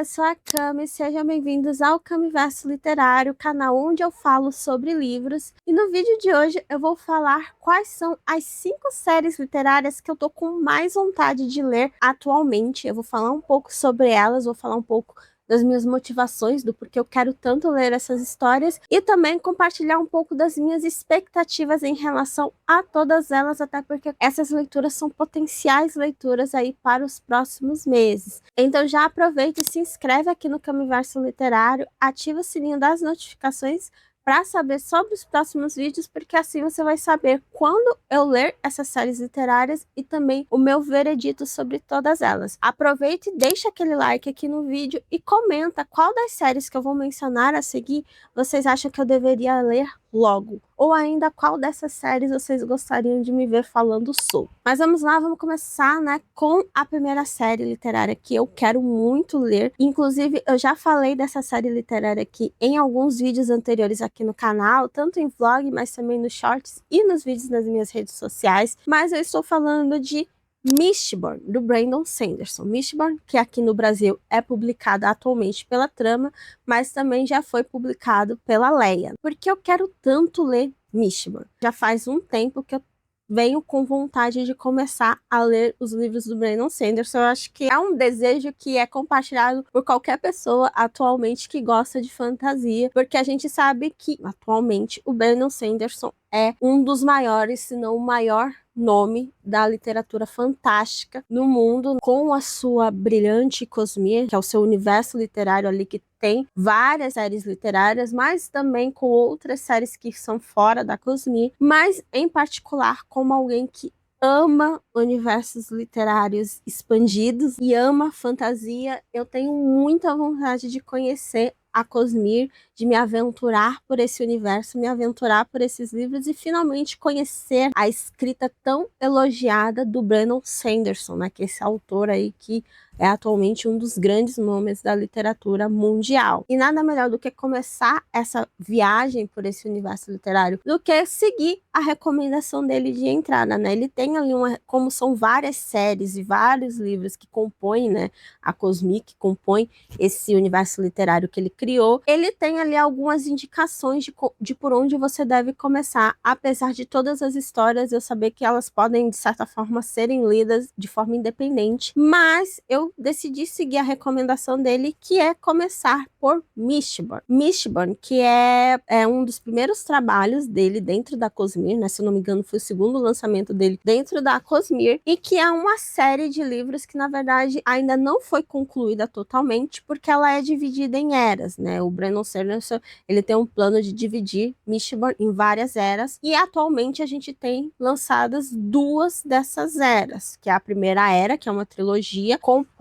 eu sou a Cami, sejam bem-vindos ao Camiverso Literário, canal onde eu falo sobre livros. E no vídeo de hoje eu vou falar quais são as 5 séries literárias que eu tô com mais vontade de ler atualmente. Eu vou falar um pouco sobre elas, vou falar um pouco das minhas motivações, do porquê eu quero tanto ler essas histórias e também compartilhar um pouco das minhas expectativas em relação a todas elas, até porque essas leituras são potenciais leituras aí para os próximos meses. Então já aproveita e se inscreve aqui no Camiverso Literário, ativa o sininho das notificações para saber sobre os próximos vídeos, porque assim você vai saber quando eu ler essas séries literárias e também o meu veredito sobre todas elas. Aproveita e deixa aquele like aqui no vídeo e comenta qual das séries que eu vou mencionar a seguir vocês acham que eu deveria ler logo, ou ainda qual dessas séries vocês gostariam de me ver falando sobre. Mas vamos lá, vamos começar, né, com a primeira série literária que eu quero muito ler. Inclusive, eu já falei dessa série literária aqui em alguns vídeos anteriores aqui no canal, tanto em vlog, mas também nos shorts e nos vídeos nas minhas redes sociais. Mas eu estou falando de Mistborn, do Brandon Sanderson. Mistborn, que aqui no Brasil é publicada atualmente pela Trama, mas também já foi publicado pela Leia. Porque eu quero tanto ler Mistborn. Já faz um tempo que eu venho com vontade de começar a ler os livros do Brandon Sanderson. Eu acho que é um desejo que é compartilhado por qualquer pessoa atualmente que gosta de fantasia, porque a gente sabe que atualmente o Brandon Sanderson é um dos maiores, se não o maior nome da literatura fantástica no mundo, com a sua brilhante Cosmere, que é o seu universo literário ali que tem várias séries literárias, mas também com outras séries que são fora da Cosmere, mas em particular como alguém que ama universos literários expandidos e ama fantasia. Eu tenho muita vontade de conhecer a Cosmere, de me aventurar por esse universo, me aventurar por esses livros e finalmente conhecer a escrita tão elogiada do Brandon Sanderson, né, que é esse autor aí que é atualmente um dos grandes nomes da literatura mundial. E nada melhor do que começar essa viagem por esse universo literário do que seguir a recomendação dele de entrada, né? Ele tem ali como são várias séries e vários livros que compõem, né, a Cosmere, que compõe esse universo literário que ele criou, ele tem ali algumas indicações de por onde você deve começar, apesar de todas as histórias eu saber que elas podem, de certa forma, serem lidas de forma independente, mas eu decidi seguir a recomendação dele, que é começar por Mistborn. Mistborn, que é um dos primeiros trabalhos dele dentro da Cosmere, né? Se eu não me engano, foi o segundo lançamento dele dentro da Cosmere, e que é uma série de livros que, na verdade, ainda não foi concluída totalmente, porque ela é dividida em eras, né? O Brandon Sanderson, ele tem um plano de dividir Mistborn em várias eras, e atualmente a gente tem lançadas 2 dessas eras, que é a primeira era, que é uma trilogia composta,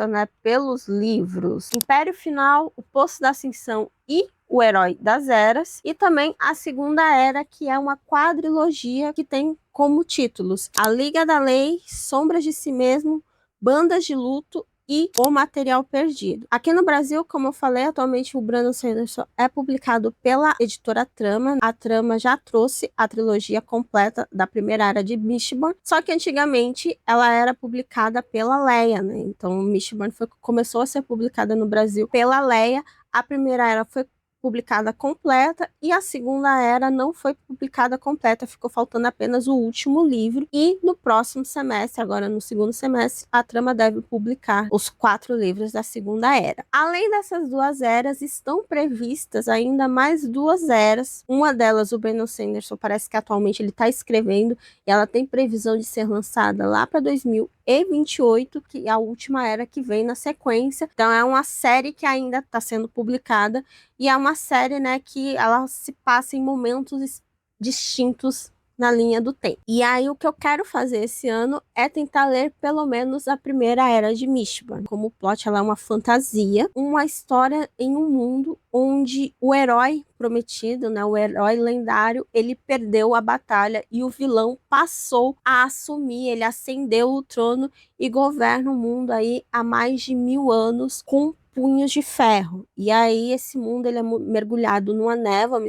né, pelos livros Império Final, O Poço da Ascensão e O Herói das Eras, e também a segunda era, que é uma quadrilogia que tem como títulos A Liga da Lei, Sombras de Si Mesmo, Bandas de Luto e O Material Perdido. Aqui no Brasil, como eu falei, atualmente o Brandon Sanderson é publicado pela editora Trama. A Trama já trouxe a trilogia completa da primeira era de Mistborn, só que antigamente ela era publicada pela Leia, né? Então Mistborn começou a ser publicada no Brasil pela Leia. A primeira era foi publicada completa e a segunda era não foi publicada completa, ficou faltando apenas o último livro, e no próximo semestre, agora no segundo semestre, a Trama deve publicar os 4 livros da segunda era. Além dessas 2 eras, estão previstas ainda mais 2 eras, uma delas o Brandon Sanderson parece que atualmente ele está escrevendo e ela tem previsão de ser lançada lá para 2028, que é a última era que vem na sequência. Então é uma série que ainda está sendo publicada e é uma série, né, que ela se passa em momentos distintos na linha do tempo. E aí o que eu quero fazer esse ano é tentar ler pelo menos a primeira era de Mistborn. Como o plot, ela é uma fantasia, uma história em um mundo onde o herói prometido, né, o herói lendário, ele perdeu a batalha e o vilão passou a assumir, ele ascendeu o trono e governa o mundo aí há mais de 1000 anos com punhos de ferro. E aí esse mundo ele é mergulhado numa névoa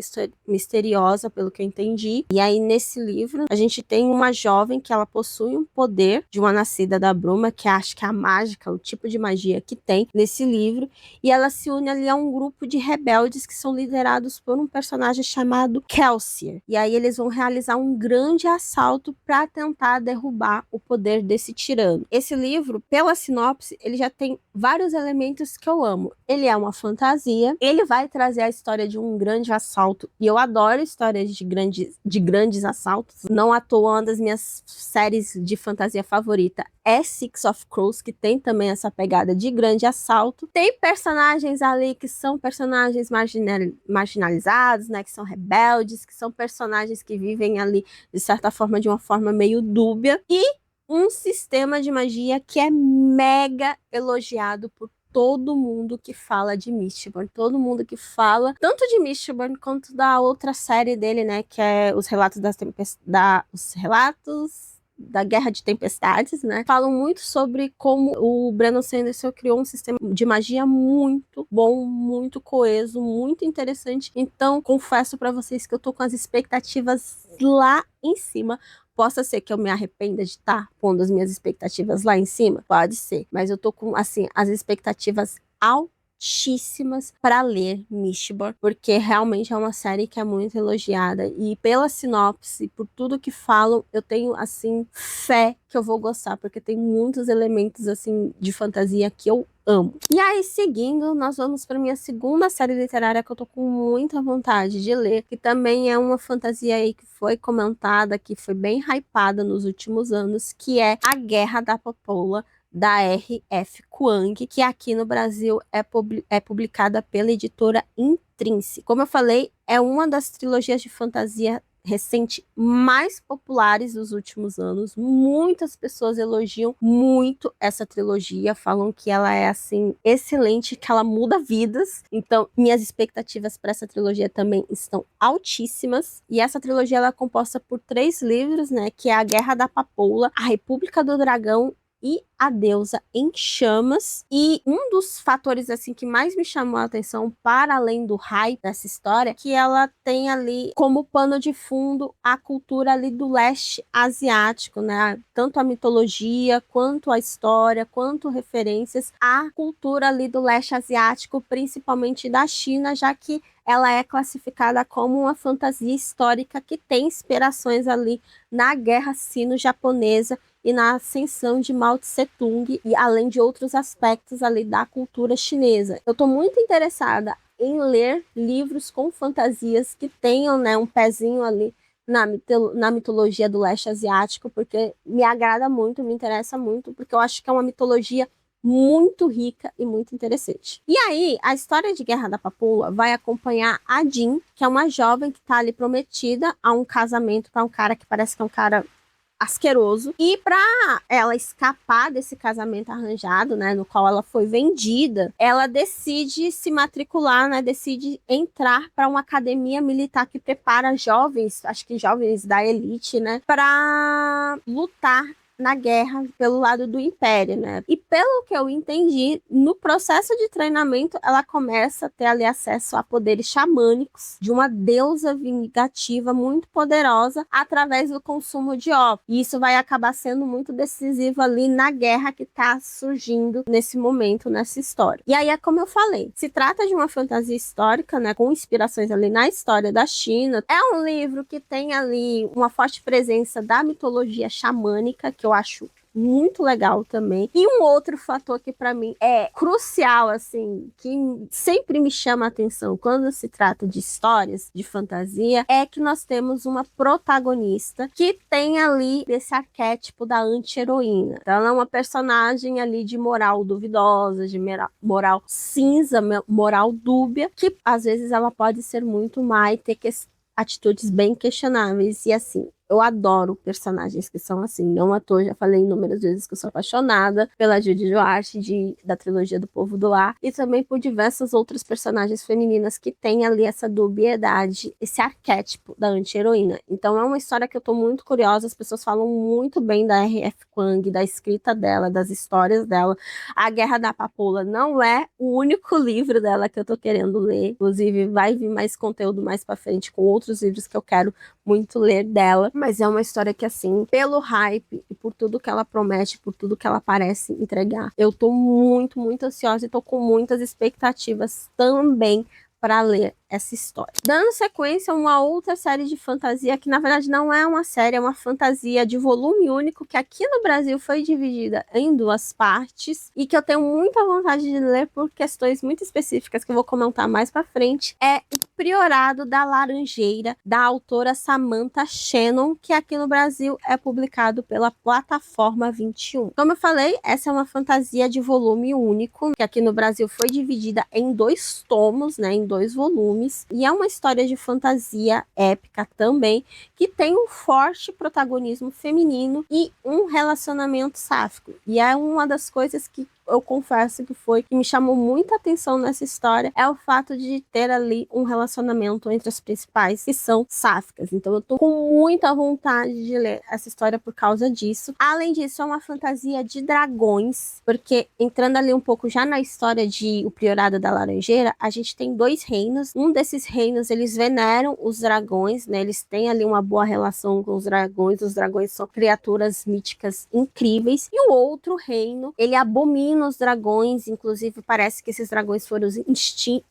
misteriosa, pelo que eu entendi. E aí nesse livro a gente tem uma jovem que ela possui um poder de uma nascida da bruma, que acho que é a mágica, o tipo de magia que tem nesse livro. E ela se une ali a um grupo de rebeldes que são liderados por um personagem chamado Kelsier. E aí eles vão realizar um grande assalto para tentar derrubar o poder desse tirano. Esse livro, pela sinopse, ele já tem vários elementos que eu amo. Ele é uma fantasia, ele vai trazer a história de um grande assalto, e eu adoro histórias de grandes assaltos. Não à toa, uma das minhas séries de fantasia favorita é Six of Crows, que tem também essa pegada de grande assalto. Tem personagens ali que são personagens marginalizados, né, que são rebeldes, que são personagens que vivem ali, de certa forma, de uma forma meio dúbia, e um sistema de magia que é mega elogiado por todo mundo que fala de Mistborn, todo mundo que fala tanto de Mistborn quanto da outra série dele, né, que é os relatos da Guerra de Tempestades, né? Falam muito sobre como o Brandon Sanderson criou um sistema de magia muito bom, muito coeso, muito interessante. Então, confesso para vocês que eu tô com as expectativas lá em cima. Possa ser que eu me arrependa de estar pondo as minhas expectativas lá em cima? Pode ser. Mas eu tô com, assim, as expectativas altíssimas para ler Mistborn, porque realmente é uma série que é muito elogiada. E pela sinopse, por tudo que falam, eu tenho, assim, fé que eu vou gostar, porque tem muitos elementos, assim, de fantasia que eu amo. E aí, seguindo, nós vamos para minha segunda série literária que eu tô com muita vontade de ler, que também é uma fantasia aí que foi comentada, que foi bem hypada nos últimos anos, que é A Guerra da Papoula, da R.F. Kuang, que aqui no Brasil é publicada pela editora Intrínseca. Como eu falei, é uma das trilogias de fantasia recente mais populares dos últimos anos. Muitas pessoas elogiam muito essa trilogia, falam que ela é assim excelente, que ela muda vidas. Então, minhas expectativas para essa trilogia também estão altíssimas. E essa trilogia ela é composta por 3 livros, né, que é A Guerra da Papoula, A República do Dragão e A Deusa em Chamas. E um dos fatores assim que mais me chamou a atenção, para além do hype dessa história, que ela tem ali como pano de fundo a cultura ali do leste asiático, né? Tanto a mitologia, quanto a história, quanto referências à cultura ali do leste asiático, principalmente da China, já que ela é classificada como uma fantasia histórica que tem inspirações ali na Guerra Sino-Japonesa e na ascensão de Mao Tse-tung, e além de outros aspectos ali da cultura chinesa. Eu estou muito interessada em ler livros com fantasias que tenham, né, um pezinho ali na mitologia do leste asiático, porque me agrada muito, me interessa muito, porque eu acho que é uma mitologia muito rica e muito interessante. E aí, a história de Guerra da Papoula vai acompanhar a Jin, que é uma jovem que está ali prometida a um casamento para um cara que parece que é um cara asqueroso, e para ela escapar desse casamento arranjado, né, no qual ela foi vendida, ela decide se matricular, né, decide entrar para uma academia militar que prepara jovens, acho que jovens da elite, né, para lutar na guerra pelo lado do Império, né? E pelo que eu entendi, no processo de treinamento, ela começa a ter ali acesso a poderes xamânicos de uma deusa vingativa muito poderosa através do consumo de ópio. E isso vai acabar sendo muito decisivo ali na guerra que está surgindo nesse momento, nessa história. E aí é como eu falei, se trata de uma fantasia histórica, né, com inspirações ali na história da China. É um livro que tem ali uma forte presença da mitologia xamânica, que eu acho muito legal também. E um outro fator que para mim é crucial, assim, que sempre me chama a atenção quando se trata de histórias de fantasia, é que nós temos uma protagonista que tem ali esse arquétipo da anti-heroína. Então, ela é uma personagem ali de moral duvidosa, de moral cinza, moral dúbia, que às vezes ela pode ser muito má e ter atitudes bem questionáveis. E assim, Eu adoro personagens que são assim. Não à toa, já falei inúmeras vezes que eu sou apaixonada pela Judy Duarte, da trilogia do Povo do Ar, e também por diversas outras personagens femininas que têm ali essa dubiedade, esse arquétipo da anti-heroína. Então é uma história que eu tô muito curiosa, as pessoas falam muito bem da R.F. Kuang, da escrita dela, das histórias dela. A Guerra da Papoula não é o único livro dela que eu tô querendo ler, inclusive vai vir mais conteúdo mais pra frente com outros livros que eu quero muito ler dela, mas é uma história que, assim, pelo hype e por tudo que ela promete, por tudo que ela parece entregar, eu tô muito, muito ansiosa e tô com muitas expectativas também para ler essa história. Dando sequência a uma outra série de fantasia, que na verdade não é uma série, é uma fantasia de volume único, que aqui no Brasil foi dividida em 2 partes, e que eu tenho muita vontade de ler por questões muito específicas que eu vou comentar mais para frente, é O Priorado da Laranjeira, da autora Samantha Shannon, que aqui no Brasil é publicado pela Plataforma 21. Como eu falei, essa é uma fantasia de volume único, que aqui no Brasil foi dividida em 2 tomos, né, em 2 volumes, e é uma história de fantasia épica também, que tem um forte protagonismo feminino e um relacionamento sáfico. E é uma das coisas que eu confesso que me chamou muita atenção nessa história, é o fato de ter ali um relacionamento entre as principais, que são sáficas. Então eu tô com muita vontade de ler essa história por causa disso. Além disso, é uma fantasia de dragões, porque entrando ali um pouco já na história de O Priorado da Laranjeira, a gente tem 2 reinos. Um desses reinos, eles veneram os dragões, né? Eles têm ali uma boa relação com os dragões são criaturas míticas incríveis. E o outro reino, ele abomina os dragões, inclusive parece que esses dragões foram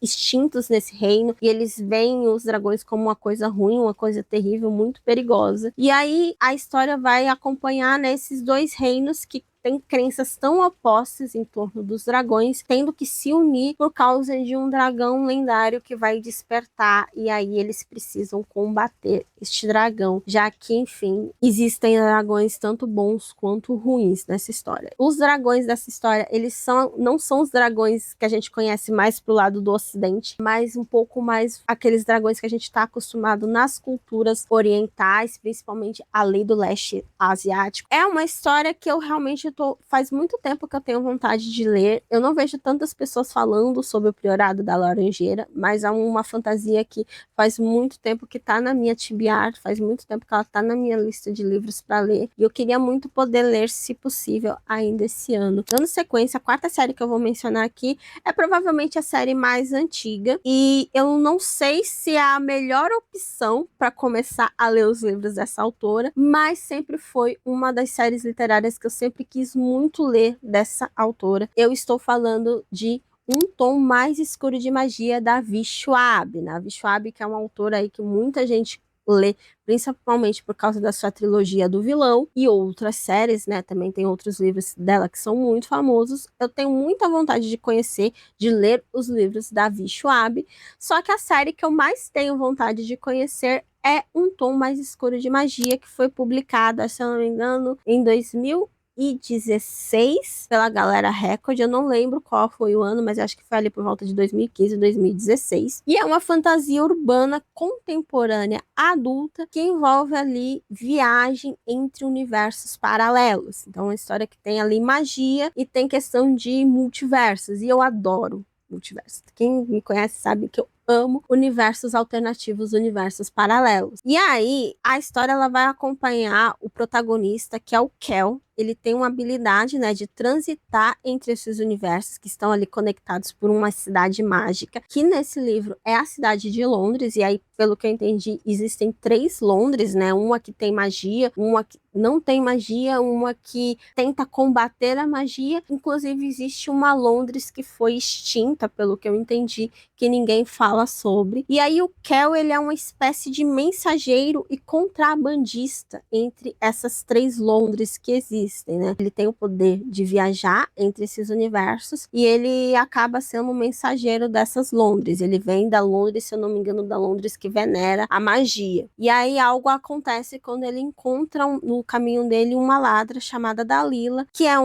extintos nesse reino, e eles veem os dragões como uma coisa ruim, uma coisa terrível, muito perigosa. E aí a história vai acompanhar nesses 2 reinos que têm crenças tão opostas em torno dos dragões, tendo que se unir por causa de um dragão lendário que vai despertar, e aí eles precisam combater este dragão, já que, enfim, existem dragões tanto bons quanto ruins nessa história. Os dragões dessa história, eles não são os dragões que a gente conhece mais pro lado do ocidente, mas um pouco mais aqueles dragões que a gente está acostumado nas culturas orientais, principalmente ali do leste asiático. É uma história que eu realmente faz muito tempo que eu tenho vontade de ler. Eu não vejo tantas pessoas falando sobre O Priorado da Laranjeira, mas é uma fantasia que faz muito tempo que tá na minha TBR, faz muito tempo que ela tá na minha lista de livros para ler, e eu queria muito poder ler, se possível, ainda esse ano. Dando sequência, a 4ª série que eu vou mencionar aqui é provavelmente a série mais antiga, e eu não sei se é a melhor opção para começar a ler os livros dessa autora, mas sempre foi uma das séries literárias que eu sempre quis muito ler dessa autora. Eu estou falando de Um Tom Mais Escuro de Magia, da Vi Schwab, né? A Vi Schwab, que é uma autora aí que muita gente lê, principalmente por causa da sua trilogia do Vilão e outras séries, né? Também tem outros livros dela que são muito famosos. Eu tenho muita vontade de conhecer, de ler os livros da Vi Schwab, só que a série que eu mais tenho vontade de conhecer é Um Tom Mais Escuro de Magia, que foi publicada, se eu não me engano, em 2016 pela Galera Record. Eu não lembro qual foi o ano, mas acho que foi ali por volta de 2015, 2016. E é uma fantasia urbana contemporânea adulta que envolve ali viagem entre universos paralelos. Então é uma história que tem ali magia e tem questão de multiversos, e eu adoro multiverso. Quem me conhece sabe que eu amo universos alternativos, universos paralelos. E aí, a história ela vai acompanhar o protagonista, que é o Kel. Ele tem uma habilidade, né, de transitar entre esses universos que estão ali conectados por uma cidade mágica, que nesse livro é a cidade de Londres. E aí, pelo que eu entendi, existem 3 Londres, né? Uma que tem magia, uma que não tem magia, uma que tenta combater a magia. Inclusive, existe uma Londres que foi extinta, pelo que eu entendi, que ninguém fala sobre. E aí o Kel, ele é uma espécie de mensageiro e contrabandista entre essas 3 Londres que existem, né? Ele tem o poder de viajar entre esses universos e ele acaba sendo um mensageiro dessas Londres. Ele vem da Londres, se eu não me engano, da Londres que venera a magia. E aí algo acontece quando ele encontra no caminho dele uma ladra chamada Dalila, que é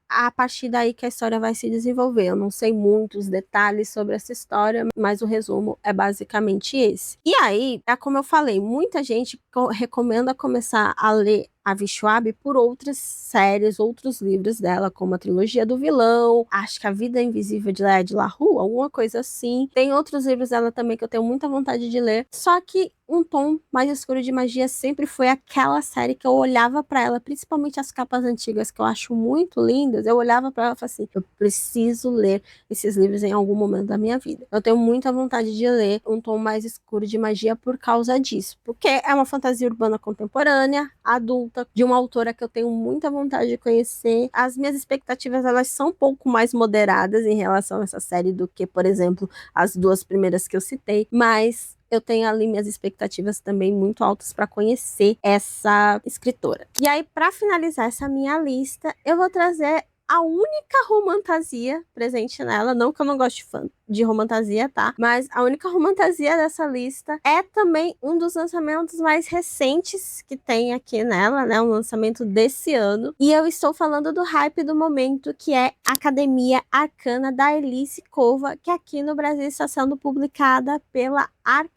a partir daí que a história vai se desenvolver. Eu não sei muitos detalhes sobre essa história, mas o resumo é basicamente esse. E aí, é como eu falei, muita gente recomenda começar a ler a Vishwabi por outras séries, outros livros dela, como a trilogia do vilão, acho que A Vida Invisível de Léa de la Rue, alguma coisa assim. Tem outros livros dela também que eu tenho muita vontade de ler, só que Um Tom Mais Escuro de Magia sempre foi aquela série que eu olhava pra ela, principalmente as capas antigas, que eu acho muito lindas, eu olhava pra ela e falava assim, eu preciso ler esses livros em algum momento da minha vida. Eu tenho muita vontade de ler Um Tom Mais Escuro de Magia por causa disso, porque é uma fantasia urbana contemporânea, adulta, de uma autora que eu tenho muita vontade de conhecer. As minhas expectativas, elas são um pouco mais moderadas em relação a essa série do que, por exemplo, as duas primeiras que eu citei, mas eu tenho ali minhas expectativas também muito altas para conhecer essa escritora. E aí, para finalizar essa minha lista, eu vou trazer a única romantasia presente nela, não que eu não goste de romantasia, tá? Mas a única romantasia dessa lista é também um dos lançamentos mais recentes que tem aqui nela, né? Um lançamento desse ano. E eu estou falando do hype do momento, que é Academia Arcana, da Elise Kova, que aqui no Brasil está sendo publicada pela Arcana.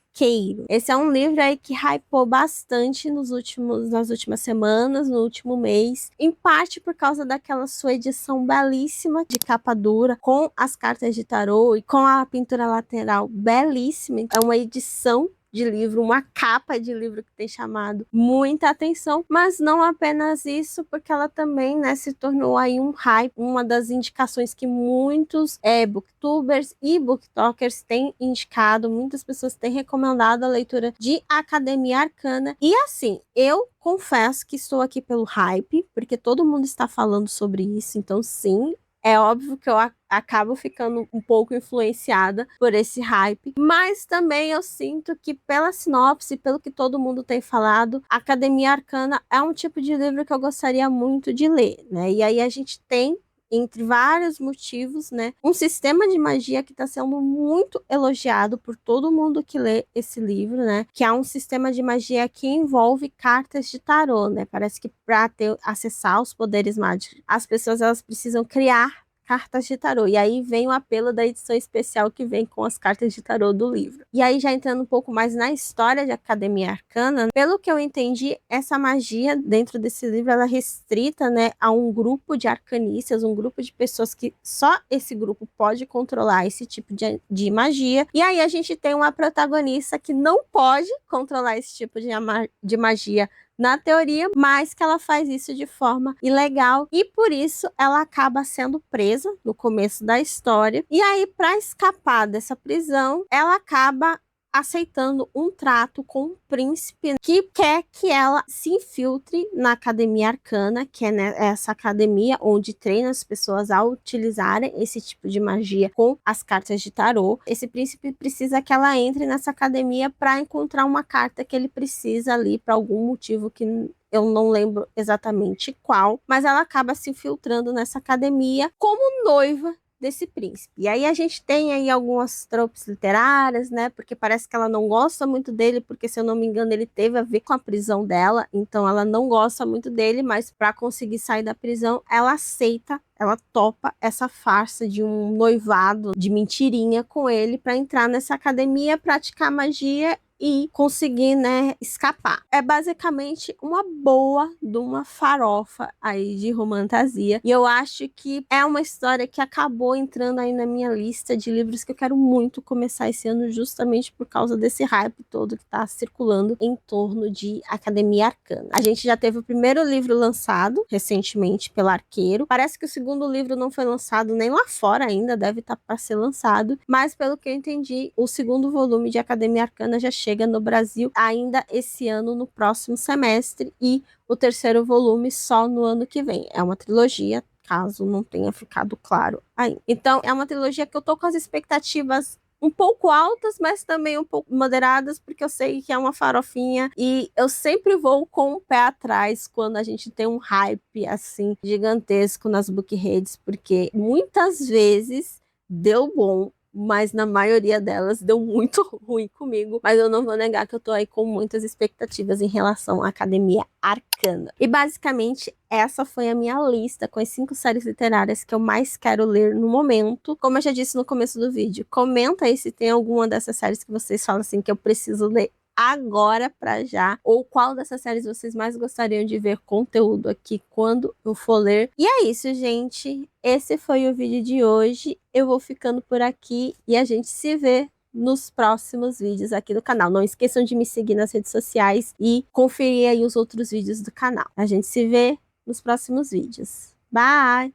Esse é um livro aí que hypou bastante nas últimas semanas, no último mês, em parte por causa daquela sua edição belíssima de capa dura, com as cartas de tarô e com a pintura lateral belíssima. É uma edição de livro, uma capa de livro que tem chamado muita atenção, mas não apenas isso, porque ela também, né, se tornou aí um hype, uma das indicações que muitos booktubers e booktokers têm indicado, muitas pessoas têm recomendado a leitura de Academia Arcana. E assim, eu confesso que estou aqui pelo hype, porque todo mundo está falando sobre isso, então sim, é óbvio que eu acabo ficando um pouco influenciada por esse hype, mas também eu sinto que pela sinopse, pelo que todo mundo tem falado, Academia Arcana é um tipo de livro que eu gostaria muito de ler, né? E aí a gente tem, entre vários motivos, né, um sistema de magia que está sendo muito elogiado por todo mundo que lê esse livro, né, que é um sistema de magia que envolve cartas de tarô, né, parece que para acessar os poderes mágicos, as pessoas elas precisam criar cartas de tarô. E aí vem o apelo da edição especial que vem com as cartas de tarô do livro. E aí, já entrando um pouco mais na história de Academia Arcana, pelo que eu entendi, essa magia dentro desse livro ela é restrita, né, a um grupo de arcanistas, um grupo de pessoas que só esse grupo pode controlar esse tipo de magia. E aí a gente tem uma protagonista que não pode controlar esse tipo de magia na teoria, mas que ela faz isso de forma ilegal e por isso ela acaba sendo presa no começo da história. E aí, para escapar dessa prisão, ela acaba aceitando um trato com um príncipe que quer que ela se infiltre na Academia Arcana, que é essa academia onde treina as pessoas a utilizarem esse tipo de magia com as cartas de tarô. Esse príncipe precisa que ela entre nessa academia para encontrar uma carta que ele precisa ali para algum motivo que eu não lembro exatamente qual, mas ela acaba se infiltrando nessa academia como noiva desse príncipe. E aí a gente tem aí algumas tropes literárias, né? Porque parece que ela não gosta muito dele, porque se eu não me engano ele teve a ver com a prisão dela, então ela não gosta muito dele, mas para conseguir sair da prisão, ela aceita, ela topa essa farsa de um noivado de mentirinha com ele para entrar nessa academia, praticar magia e conseguir, né, escapar. É basicamente uma boa de uma farofa aí de romantasia. E eu acho que é uma história que acabou entrando aí na minha lista de livros que eu quero muito começar esse ano, justamente por causa desse hype todo que tá circulando em torno de Academia Arcana. A gente já teve o primeiro livro lançado recentemente pela Arqueiro. Parece que o segundo livro não foi lançado nem lá fora ainda, deve estar para ser lançado, mas pelo que eu entendi, o segundo volume de Academia Arcana já chega no Brasil ainda esse ano, no próximo semestre, e o terceiro volume só no ano que vem. É uma trilogia, caso não tenha ficado claro ainda. Então, é uma trilogia que eu tô com as expectativas um pouco altas, mas também um pouco moderadas, porque eu sei que é uma farofinha e eu sempre vou com o pé atrás quando a gente tem um hype assim gigantesco nas book reads, porque muitas vezes deu bom mas na maioria delas deu muito ruim comigo. Mas eu não vou negar que eu tô aí com muitas expectativas em relação à Academia Arcana. E basicamente essa foi a minha lista com as 5 séries literárias que eu mais quero ler no momento. Como eu já disse no começo do vídeo, comenta aí se tem alguma dessas séries que vocês falam assim que eu preciso ler agora pra já, ou qual dessas séries vocês mais gostariam de ver conteúdo aqui quando eu for ler. E é isso, gente. Esse foi o vídeo de hoje. Eu vou ficando por aqui e a gente se vê nos próximos vídeos aqui do canal. Não esqueçam de me seguir nas redes sociais e conferir aí os outros vídeos do canal. A gente se vê nos próximos vídeos. Bye!